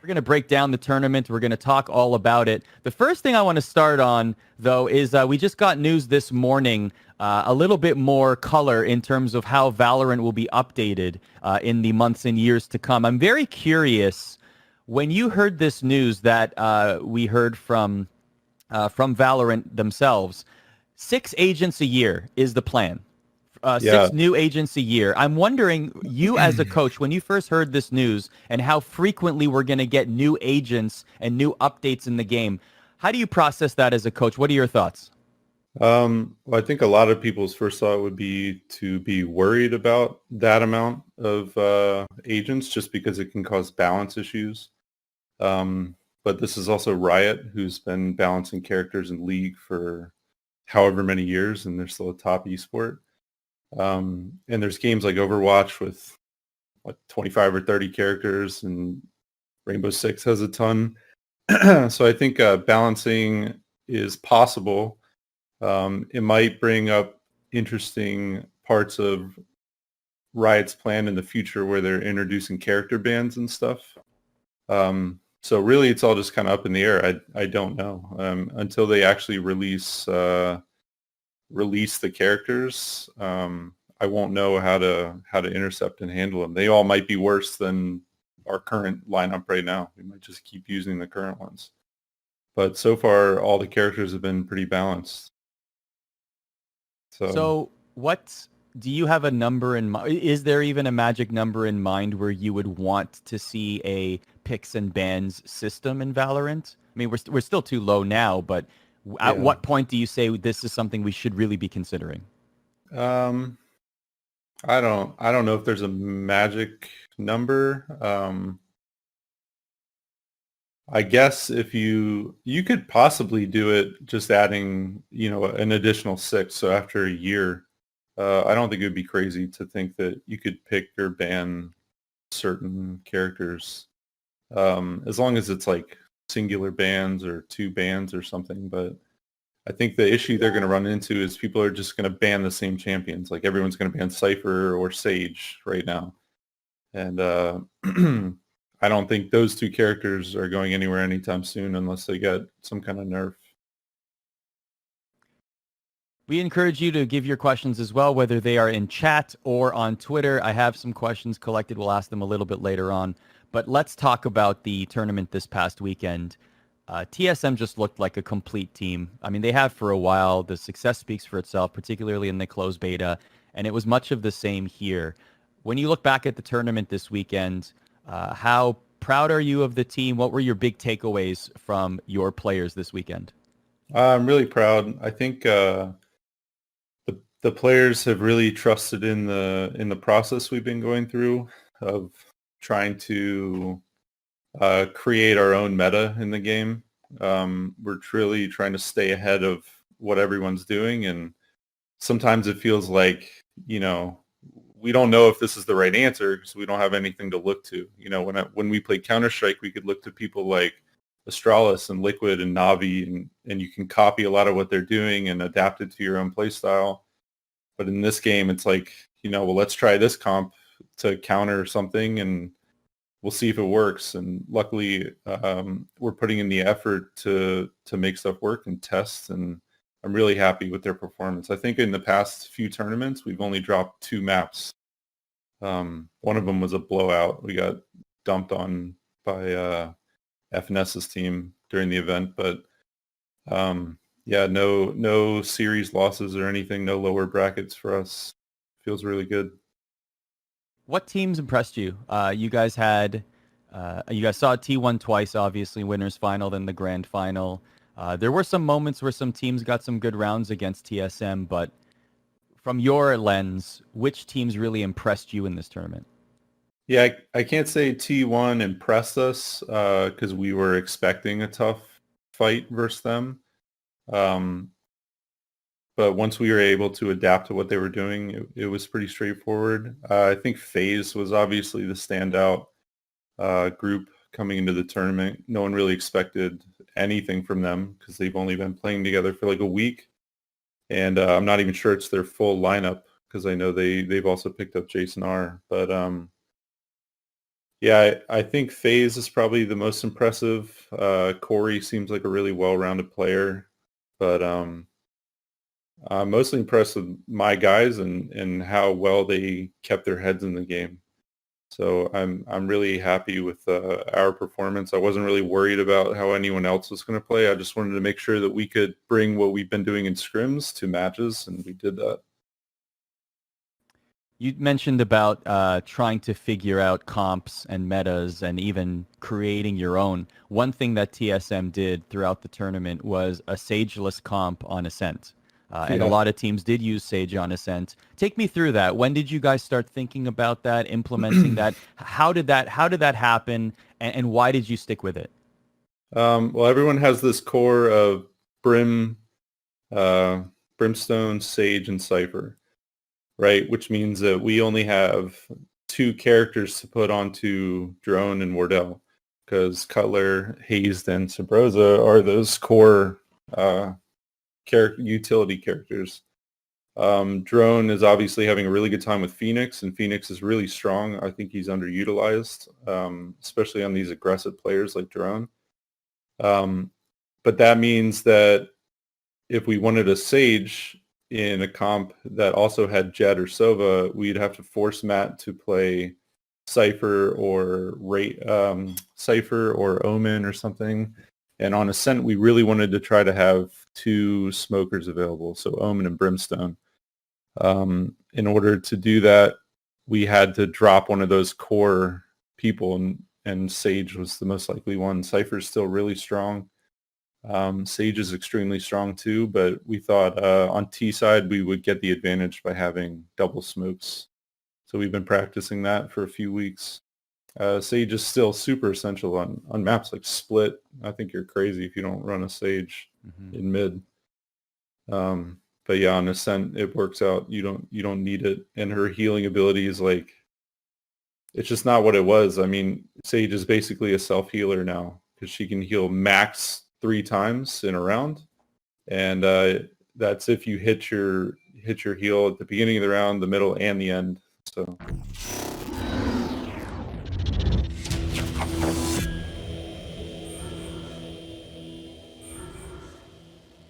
We're going to break down the tournament. We're going to talk all about it. The first thing I want to start on, though, is we just got news this morning, a little bit more color in terms of how Valorant will be updated in the months and years to come. I'm very curious, when you heard this news that we heard from Valorant themselves, 6 agents a year is the plan. Yeah. 6 new agents a year. I'm wondering, you as a coach, when you first heard this news and how frequently we're going to get new agents and new updates in the game, how do you process that as a coach? What are your thoughts? Well, I think a lot of people's first thought would be to be worried about that amount of agents just because it can cause balance issues. But this is also Riot, who's been balancing characters in League for however many years, and they're still a top esport. And there's games like Overwatch with like 25 or 30 characters, and Rainbow Six has a ton. So I think balancing is possible. It might bring up interesting parts of Riot's plan in the future where they're introducing character bans and stuff. So really, it's all just kind of up in the air. I don't know until they actually release the characters. I won't know how to intercept and handle them. They all might be worse than our current lineup right now. We might just keep using the current ones. But so far, all the characters have been pretty balanced. So what do you have a number in mind? Is there even a magic number in mind where you would want to see a picks and bans system in Valorant? I mean, we're still too low now, but at what point do you say this is something we should really be considering? I don't know if there's a magic number. I guess if you could possibly do it just adding, an additional 6. So after a year, I don't think it would be crazy to think that you could pick or ban certain characters, as long as it's like singular bans or 2 bans or something. But I think the issue they're going to run into is people are just going to ban the same champions. Like everyone's going to ban Cypher or Sage right now. And I don't think those 2 characters are going anywhere anytime soon unless they get some kind of nerf. We encourage you to give your questions as well, whether they are in chat or on Twitter. I have some questions collected. We'll ask them a little bit later on. But let's talk about the tournament this past weekend. TSM just looked like a complete team. I mean, they have for a while. The success speaks for itself, particularly in the closed beta, and it was much of the same here. When you look back at the tournament this weekend, how proud are you of the team? What were your big takeaways from your players this weekend? I'm really proud. I think the players have really trusted in the process we've been going through of trying to create our own meta in the game. We're truly trying to stay ahead of what everyone's doing, and sometimes it feels like, we don't know if this is the right answer because we don't have anything to look to. When we play Counter-Strike, we could look to people like Astralis and Liquid and Navi, and you can copy a lot of what they're doing and adapt it to your own play style. But in this game, it's like, well, let's try this comp to counter something and we'll see if it works. And luckily, we're putting in the effort to make stuff work and test, and I'm really happy with their performance. I think in the past few tournaments, we've only dropped 2 maps. One of them was a blowout. We got dumped on by FNS's team during the event, but no series losses or anything, no lower brackets for us. Feels really good. What teams impressed you? You guys saw T1 twice, obviously, winners final, then the grand final. There were some moments where some teams got some good rounds against TSM, but from your lens, which teams really impressed you in this tournament? Yeah, I can't say T1 impressed us because we were expecting a tough fight versus them. But once we were able to adapt to what they were doing, it was pretty straightforward. I think FaZe was obviously the standout group coming into the tournament. No one really expected anything from them because they've only been playing together for like a week. And I'm not even sure it's their full lineup because I know they've also picked up Jason R. But Yeah, I think FaZe is probably the most impressive. Corey seems like a really well-rounded player, but I'm mostly impressed with my guys and how well they kept their heads in the game. So I'm really happy with our performance. I wasn't really worried about how anyone else was going to play. I just wanted to make sure that we could bring what we've been doing in scrims to matches, and we did that. You mentioned about trying to figure out comps and metas and even creating your own. One thing that TSM did throughout the tournament was a Sageless comp on Ascent. And a Yeah. lot of teams did use Sage on Ascent. Take me through that. When did you guys start thinking about that, implementing that? How did that happen, and why did you stick with it? Well, everyone has this core of Brim, uh, Brimstone, Sage, and Cypher, right? Which means that we only have two characters to put onto Drone and Wardell, because Cutler, Hazed, and Sabrosa are those core utility characters. Drone is obviously having a really good time with Phoenix, and Phoenix is really strong. I think he's underutilized, especially on these aggressive players like Drone. But that means that if we wanted a Sage in a comp that also had Jet or Sova, we'd have to force Matt to play Cypher or Cypher or Omen or something. And on Ascent, we really wanted to try to have two smokers available, so Omen and Brimstone. In order to do that, we had to drop one of those core people, and Sage was the most likely one. Cypher's still really strong. Sage is extremely strong too, but we thought on T side we would get the advantage by having double smokes. So we've been practicing that for a few weeks. Sage is still super essential on maps like Split. I think you're crazy if you don't run a Sage in mid. But yeah, on Ascent it works out. You don't need it, and her healing ability is like, it's just not what it was. I mean, Sage is basically a self healer now because she can heal max 3 times in a round, and that's if you hit your heal at the beginning of the round, the middle, and the end. So